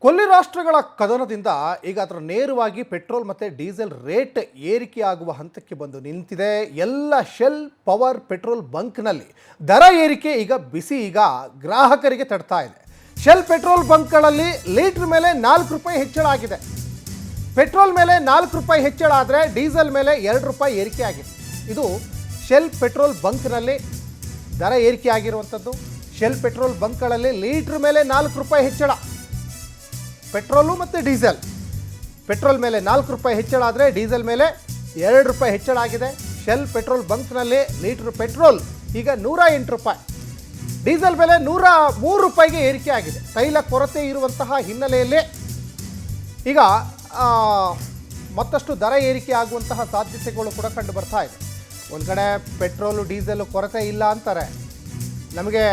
ಕೊಲ್ಲಿ ರಾಷ್ಟ್ರಗಳ ಕದನದಿಂದ ಈಗ ಅದರ ನೇರವಾಗಿ ಪೆಟ್ರೋಲ್ ಮತ್ತು ಡೀಸೆಲ್ ರೇಟ್ ಏರಿಕೆಯಾಗುವ ಹಂತಕ್ಕೆ ಬಂದು ನಿಂತಿದೆ. ಎಲ್ಲ ಶೆಲ್ ಪವರ್ ಪೆಟ್ರೋಲ್ ಬಂಕ್ನಲ್ಲಿ ದರ ಏರಿಕೆ ಈಗ ಬಿಸಿ ಗ್ರಾಹಕರಿಗೆ ತಡ್ತಾ ಇದೆ. ಶೆಲ್ ಪೆಟ್ರೋಲ್ ಬಂಕ್ಗಳಲ್ಲಿ ಲೀಟ್ರ್ ಮೇಲೆ 4 ರೂಪಾಯಿ ಹೆಚ್ಚಳ ಆಗಿದೆ. ಪೆಟ್ರೋಲ್ ಮೇಲೆ 4 ರೂಪಾಯಿ ಹೆಚ್ಚಳ ಆದರೆ ಡೀಸೆಲ್ ಮೇಲೆ 2 ರೂಪಾಯಿ ಏರಿಕೆ ಆಗಿದೆ. ಇದು ಶೆಲ್ ಪೆಟ್ರೋಲ್ ಬಂಕ್ನಲ್ಲಿ ದರ ಏರಿಕೆ ಆಗಿರುವಂಥದ್ದು. ಶೆಲ್ ಪೆಟ್ರೋಲ್ ಬಂಕ್ಗಳಲ್ಲಿ ಲೀಟ್ರ್ ಮೇಲೆ 4 ರೂಪಾಯಿ ಹೆಚ್ಚಳ. ಪೆಟ್ರೋಲು ಮತ್ತು ಡೀಸೆಲ್, ಪೆಟ್ರೋಲ್ ಮೇಲೆ 4 ರೂಪಾಯಿ ಹೆಚ್ಚಳ ಆದರೆ ಡೀಸೆಲ್ ಮೇಲೆ 2 ರೂಪಾಯಿ ಹೆಚ್ಚಳ ಆಗಿದೆ. ಶೆಲ್ ಪೆಟ್ರೋಲ್ ಬಂಕ್ನಲ್ಲಿ ಲೀಟ್ರ್ ಪೆಟ್ರೋಲ್ ಈಗ 108 ರೂಪಾಯಿ, ಡೀಸೆಲ್ ಬೆಲೆ 103 ರೂಪಾಯಿಗೆ ಏರಿಕೆ ಆಗಿದೆ. ತೈಲ ಕೊರತೆ ಇರುವಂತಹ ಹಿನ್ನೆಲೆಯಲ್ಲಿ ಈಗ ಮತ್ತಷ್ಟು ದರ ಏರಿಕೆ ಆಗುವಂತಹ ಸಾಧ್ಯತೆಗಳು ಕೂಡ ಕಂಡು ಬರ್ತಾ ಇದೆ. ಒಂದು ಕಡೆ ಪೆಟ್ರೋಲು ಡೀಸೆಲ್ ಕೊರತೆ ಇಲ್ಲ ಅಂತಾರೆ, ನಮಗೆ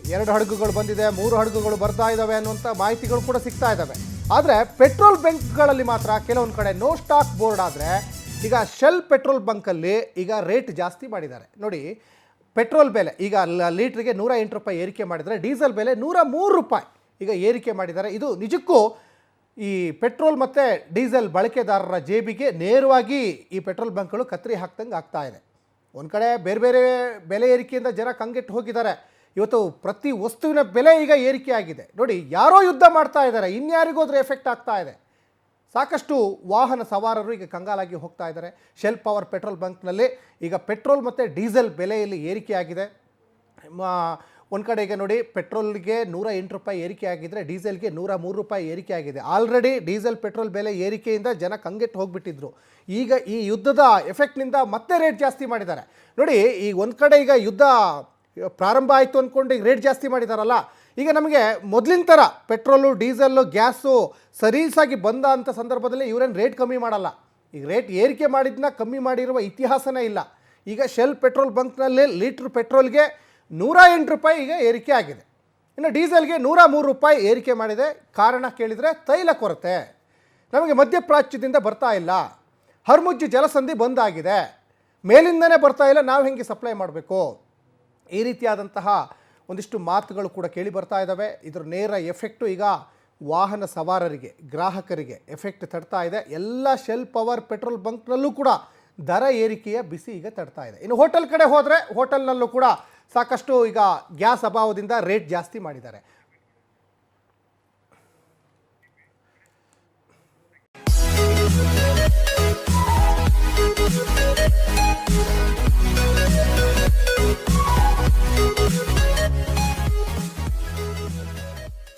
2 ಹಡಗುಗಳು ಬಂದಿದೆ, 3 ಹಡಗುಗಳು ಬರ್ತಾ ಇದ್ದಾವೆ ಅನ್ನುವಂಥ ಮಾಹಿತಿಗಳು ಕೂಡ ಸಿಗ್ತಾ ಇದ್ದಾವೆ. ಆದರೆ ಪೆಟ್ರೋಲ್ ಬಂಕ್ಗಳಲ್ಲಿ ಮಾತ್ರ ಕೆಲವೊಂದು ಕಡೆ ನೋ ಸ್ಟಾಕ್ ಬೋರ್ಡ್ ಆದರೆ ಈಗ ಶೆಲ್ ಪೆಟ್ರೋಲ್ ಬಂಕಲ್ಲಿ ಈಗ ರೇಟ್ ಜಾಸ್ತಿ ಮಾಡಿದ್ದಾರೆ. ನೋಡಿ, ಪೆಟ್ರೋಲ್ ಬೆಲೆ ಈಗ ಲೀಟ್ರಿಗೆ 108 ರೂಪಾಯಿ ಏರಿಕೆ ಮಾಡಿದರೆ ಡೀಸೆಲ್ ಬೆಲೆ 103 ರೂಪಾಯಿ ಈಗ ಏರಿಕೆ ಮಾಡಿದ್ದಾರೆ. ಇದು ನಿಜಕ್ಕೂ ಈ ಪೆಟ್ರೋಲ್ ಮತ್ತು ಡೀಸೆಲ್ ಬಳಕೆದಾರರ ಜೇಬಿಗೆ ನೇರವಾಗಿ ಈ ಪೆಟ್ರೋಲ್ ಬಂಕ್ಗಳು ಕತ್ತರಿ ಹಾಕ್ದಂಗೆ ಆಗ್ತಾ ಇದೆ. ಒಂದು ಕಡೆ ಬೇರೆ ಬೇರೆ ಬೆಲೆ ಏರಿಕೆಯಿಂದ ಜನ ಕಂಗೆಟ್ಟು ಹೋಗಿದ್ದಾರೆ. ಇವತ್ತು ಪ್ರತಿ ವಸ್ತುವಿನ ಬೆಲೆ ಈಗ ಏರಿಕೆ ಆಗಿದೆ. ನೋಡಿ, ಯಾರೋ ಯುದ್ಧ ಮಾಡ್ತಾ ಇದ್ದಾರೆ, ಇನ್ಯಾರಿಗೂ ಅದ್ರ ಎಫೆಕ್ಟ್ ಆಗ್ತಾ ಇದೆ. ಸಾಕಷ್ಟು ವಾಹನ ಸವಾರರು ಈಗ ಕಂಗಾಲಾಗಿ ಹೋಗ್ತಾ ಇದ್ದಾರೆ. ಶೆಲ್ ಪವರ್ ಪೆಟ್ರೋಲ್ ಬಂಕ್ನಲ್ಲಿ ಈಗ ಪೆಟ್ರೋಲ್ ಮತ್ತು ಡೀಸೆಲ್ ಬೆಲೆಯಲ್ಲಿ ಏರಿಕೆ ಆಗಿದೆ. ಒಂದು ಕಡೆ ಈಗ ನೋಡಿ, ಪೆಟ್ರೋಲ್ಗೆ 108 ರೂಪಾಯಿ ಏರಿಕೆ ಆಗಿದ್ದರೆ ಡೀಸೆಲ್ಗೆ 103 ರೂಪಾಯಿ ಏರಿಕೆ ಆಗಿದೆ. ಆಲ್ರೆಡಿ ಡೀಸೆಲ್ ಪೆಟ್ರೋಲ್ ಬೆಲೆ ಏರಿಕೆಯಿಂದ ಜನ ಕಂಗೆಟ್ಟು ಹೋಗಿಬಿಟ್ಟಿದ್ರು. ಈಗ ಈ ಯುದ್ಧದ ಎಫೆಕ್ಟ್ನಿಂದ ಮತ್ತೆ ರೇಟ್ ಜಾಸ್ತಿ ಮಾಡಿದ್ದಾರೆ. ನೋಡಿ, ಈಗ ಒಂದು ಕಡೆ ಈಗ ಯುದ್ಧ ಪ್ರಾರಂಭ ಆಯಿತು ಅಂದ್ಕೊಂಡು ಈಗ ರೇಟ್ ಜಾಸ್ತಿ ಮಾಡಿದಾರಲ್ಲ, ಈಗ ನಮಗೆ ಮೊದಲಿನ ಥರ ಪೆಟ್ರೋಲು ಡೀಸೆಲ್ಲು ಗ್ಯಾಸು ಸರೀಸಾಗಿ ಬಂದ ಅಂಥ ಸಂದರ್ಭದಲ್ಲಿ ಇವರೇನು ರೇಟ್ ಕಮ್ಮಿ ಮಾಡಲ್ಲ. ಈಗ ರೇಟ್ ಏರಿಕೆ ಮಾಡಿದ್ದನ್ನ ಕಮ್ಮಿ ಮಾಡಿರುವ ಇತಿಹಾಸನೇ ಇಲ್ಲ. ಈಗ ಶೆಲ್ ಪೆಟ್ರೋಲ್ ಬಂಕ್ನಲ್ಲಿ ಲೀಟ್ರ್ ಪೆಟ್ರೋಲ್ಗೆ 108 ರೂಪಾಯಿ ಈಗ ಏರಿಕೆ ಆಗಿದೆ. ಇನ್ನು ಡೀಸೆಲ್ಗೆ 103 ರೂಪಾಯಿ ಏರಿಕೆ ಮಾಡಿದೆ. ಕಾರಣ ಕೇಳಿದರೆ ತೈಲ ಕೊರತೆ, ನಮಗೆ ಮಧ್ಯಪ್ರಾಚ್ಯದಿಂದ ಬರ್ತಾ ಇಲ್ಲ, ಹರ್ಮುಜ್ ಜಲಸಂಧಿ ಬಂದಾಗಿದೆ, ಮೇಲಿಂದನೇ ಬರ್ತಾ ಇಲ್ಲ, ನಾವು ಹೆಂಗೆ ಸಪ್ಲೈ ಮಾಡಬೇಕು, ಈ ರೀತಿಯಾದಂತಹ ಒಂದಿಷ್ಟು ಮಾತುಗಳು ಕೂಡ ಕೇಳಿ ಬರ್ತಾ ಇದ್ದಾವೆ. ಇದರ ನೇರ ಎಫೆಕ್ಟು ಈಗ ವಾಹನ ಸವಾರರಿಗೆ, ಗ್ರಾಹಕರಿಗೆ ಎಫೆಕ್ಟ್ ತಡ್ತಾ ಇದೆ. ಎಲ್ಲ ಶೆಲ್ ಪವರ್ ಪೆಟ್ರೋಲ್ ಬಂಕ್ನಲ್ಲೂ ಕೂಡ ದರ ಏರಿಕೆಯ ಬಿಸಿ ಈಗ ತಡ್ತಾ ಇದೆ. ಇನ್ನು ಹೋಟೆಲ್ ಕಡೆ ಹೋದರೆ ಹೋಟೆಲ್ನಲ್ಲೂ ಕೂಡ ಸಾಕಷ್ಟು ಈಗ ಗ್ಯಾಸ್ ಅಭಾವದಿಂದ ರೇಟ್ ಜಾಸ್ತಿ ಮಾಡಿದ್ದಾರೆ.